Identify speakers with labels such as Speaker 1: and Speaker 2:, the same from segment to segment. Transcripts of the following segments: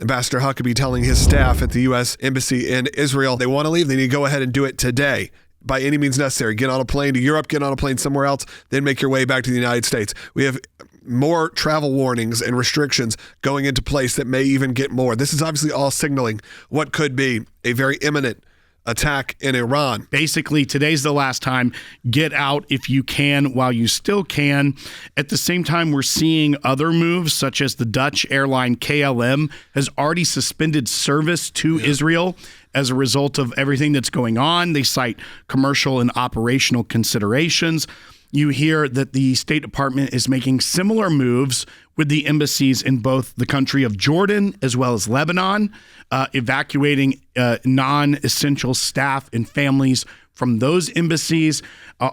Speaker 1: Ambassador Huckabee telling his staff at the U.S. Embassy in Israel they want to leave. They need to go ahead and do it today by any means necessary. Get on a plane to Europe, get on a plane somewhere else, then make your way back to the United States. We have more travel warnings and restrictions going into place that may even get more. This is obviously all signaling what could be a very imminent attack in Iran.
Speaker 2: Basically, today's the last time. Get out if you can while you still can. At the same time, we're seeing other moves, such as the Dutch airline KLM has already suspended service to Israel as a result of everything that's going on. They cite commercial and operational considerations. You hear that the State Department is making similar moves with the embassies in both the country of Jordan as well as Lebanon, evacuating non-essential staff and families from those embassies.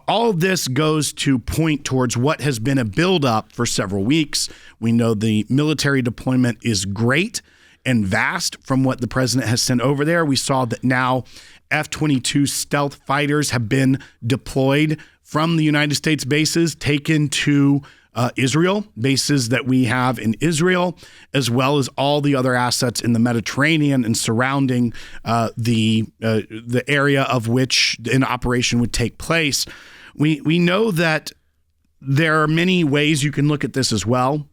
Speaker 2: All of this goes to point towards what has been a buildup for several weeks. We know the military deployment is great and vast from what the president has sent over there. We saw that now F-22 stealth fighters have been deployed from the United States bases, taken to Israel, bases that we have in Israel, as well as all the other assets in the Mediterranean and surrounding the area of which an operation would take place. We know that there are many ways you can look at this as well.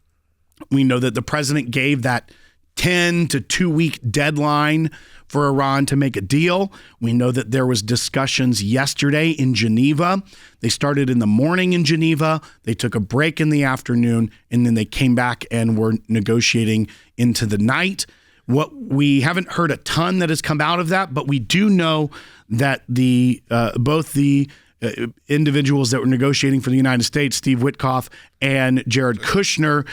Speaker 2: We know that the president gave that 10 to 2 week deadline for Iran to make a deal. We know that there was discussions yesterday in Geneva. They started in the morning in Geneva. They took a break in the afternoon, and then they came back and were negotiating into the night. What we haven't heard a ton that has come out of that, but we do know that both the individuals that were negotiating for the United States, Steve Witkoff and Jared Kushner,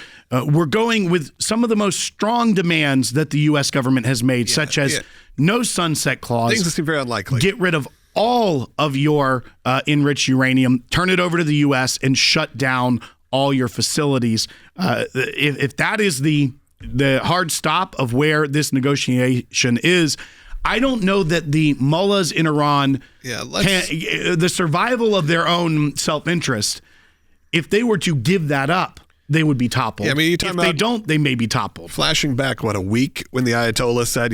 Speaker 2: were going with some of the most strong demands that the U.S. government has made, such as no sunset clause.
Speaker 1: Things that seem very unlikely.
Speaker 2: Get rid of all of your enriched uranium, turn it over to the U.S., and shut down all your facilities. If that is the hard stop of where this negotiation is, I don't know that the mullahs in Iran, the survival of their own self-interest, if they were to give that up, they would be toppled.
Speaker 1: Yeah, I mean,
Speaker 2: if they don't, they may be toppled.
Speaker 1: Flashing back, a week when the Ayatollah said,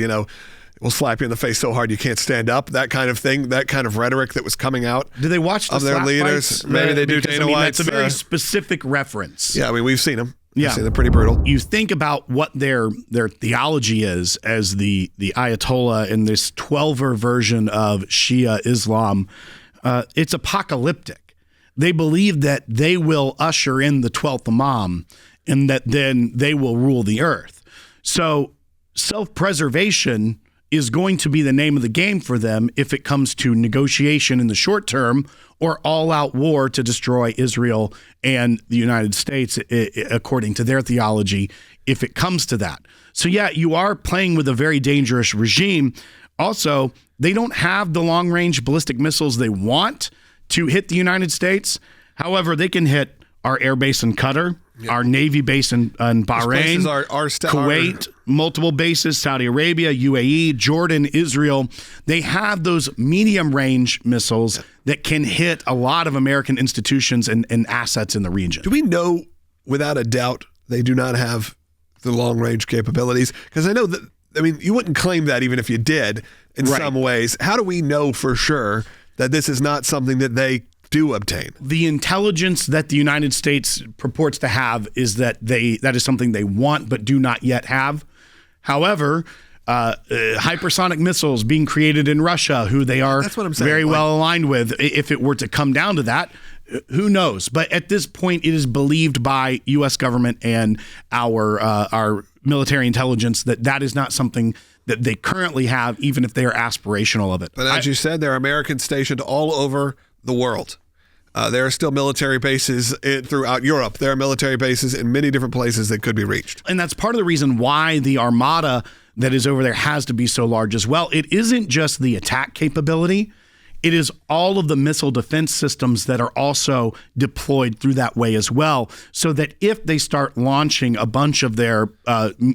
Speaker 1: we'll slap you in the face so hard you can't stand up, that kind of thing, that kind of rhetoric that was coming out.
Speaker 2: Do they watch the
Speaker 1: of their leaders?
Speaker 2: Fights?
Speaker 1: Maybe they do. Dana White's,
Speaker 2: that's a very specific reference.
Speaker 1: Yeah, I mean, we've seen them.
Speaker 2: Yeah,
Speaker 1: they're pretty brutal.
Speaker 2: You think about what their theology is as the Ayatollah in this 12er version of Shia Islam. It's apocalyptic. They believe that they will usher in the 12th Imam and that then they will rule the earth. So self-preservation is going to be the name of the game for them if it comes to negotiation in the short term or all-out war to destroy Israel and the United States, according to their theology, if it comes to that. So yeah, you are playing with a very dangerous regime. Also, they don't have the long-range ballistic missiles they want to hit the United States. However, they can hit our air base in Qatar, our Navy base in Bahrain, Kuwait, multiple bases, Saudi Arabia, UAE, Jordan, Israel. They have those medium-range missiles that can hit a lot of American institutions and assets in the region.
Speaker 1: Do we know without a doubt they do not have the long-range capabilities? Because I know that, you wouldn't claim that even if you did in some ways. How do we know for sure that this is not something that they do obtain?
Speaker 2: The intelligence that the United States purports to have is that that is something they want but do not yet have. However, hypersonic missiles being created in Russia, who they are very well aligned with, if it were to come down to that, who knows? But at this point, it is believed by U.S. government and our military intelligence that is not something that they currently have, even if they are aspirational of it.
Speaker 1: But as you said, there are Americans stationed all over the world. There are still military bases throughout Europe. There are military bases in many different places that could be reached.
Speaker 2: And that's part of the reason why the armada that is over there has to be so large as well. It isn't just the attack capability. It is all of the missile defense systems that are also deployed through that way as well, so that if they start launching a bunch of their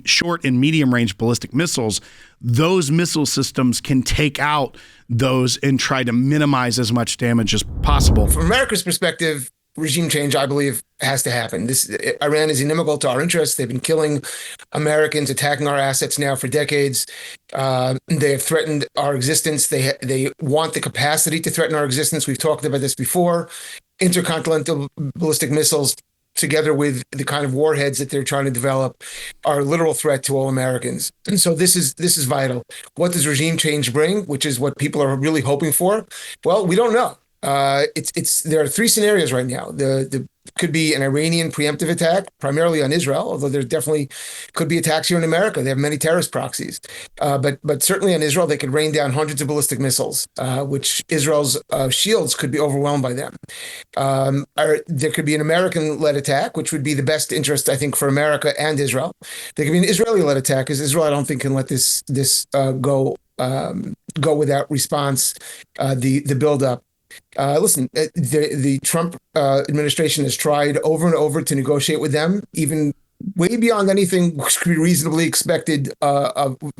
Speaker 2: short and medium range ballistic missiles, those missile systems can take out those and try to minimize as much damage as possible.
Speaker 3: From America's perspective, regime change, I believe, has to happen. Iran is inimical to our interests. They've been killing Americans, attacking our assets now for decades. They have threatened our existence. They want the capacity to threaten our existence. We've talked about this before. Intercontinental ballistic missiles, together with the kind of warheads that they're trying to develop, are a literal threat to all Americans. And so this is vital. What does regime change bring, which is what people are really hoping for? Well, we don't know. There are three scenarios right now. The could be an Iranian preemptive attack, primarily on Israel, although there definitely could be attacks here in America. They have many terrorist proxies. But certainly on Israel, they could rain down hundreds of ballistic missiles, which Israel's shields could be overwhelmed by them. There could be an American-led attack, which would be the best interest, I think, for America and Israel. There could be an Israeli-led attack, because Israel, I don't think, can let this go without response. The buildup. Listen, the Trump administration has tried over and over to negotiate with them, even way beyond anything which could be reasonably expected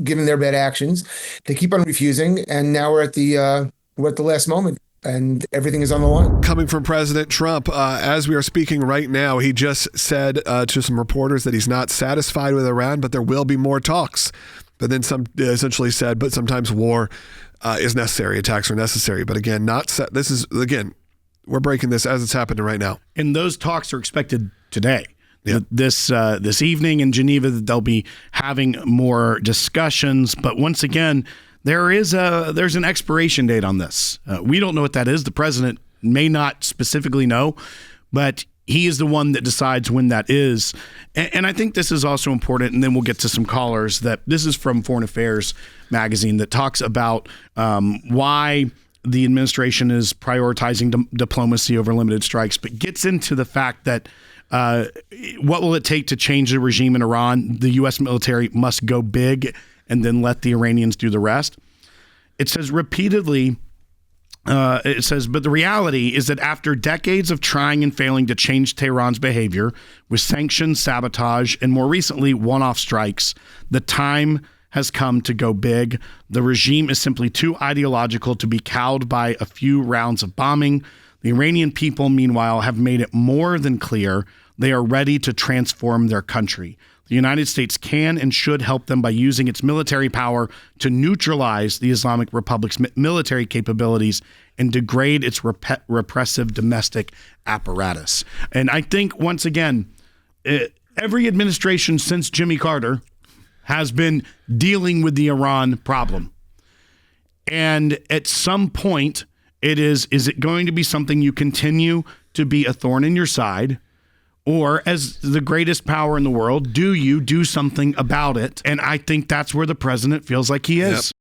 Speaker 3: given their bad actions. They keep on refusing, and now we're at the last moment, and everything is on the line.
Speaker 1: Coming from President Trump, as we are speaking right now, he just said to some reporters that he's not satisfied with Iran, but there will be more talks. But then some essentially said, but sometimes war is necessary. Attacks are necessary. But again, we're breaking this as it's happening right now.
Speaker 2: And those talks are expected today.
Speaker 1: Yep.
Speaker 2: This evening in Geneva, they'll be having more discussions. But once again, there's an expiration date on this. We don't know what that is. The president may not specifically know, but he is the one that decides when that is. And I think this is also important, and then we'll get to some callers. That this is from Foreign Affairs magazine that talks about why the administration is prioritizing diplomacy over limited strikes, but gets into the fact that what will it take to change the regime in Iran? The U.S. military must go big and then let the Iranians do the rest. It says repeatedly, but the reality is that after decades of trying and failing to change Tehran's behavior with sanctions, sabotage, and more recently, one-off strikes, the time has come to go big. The regime is simply too ideological to be cowed by a few rounds of bombing. The Iranian people, meanwhile, have made it more than clear they are ready to transform their country. The United States can and should help them by using its military power to neutralize the Islamic Republic's military capabilities and degrade its repressive domestic apparatus. And I think, once again, every administration since Jimmy Carter has been dealing with the Iran problem. And at some point, is it going to be something you continue to be a thorn in your side? Or, as the greatest power in the world, do you do something about it? And I think that's where the president feels like he is. Yep.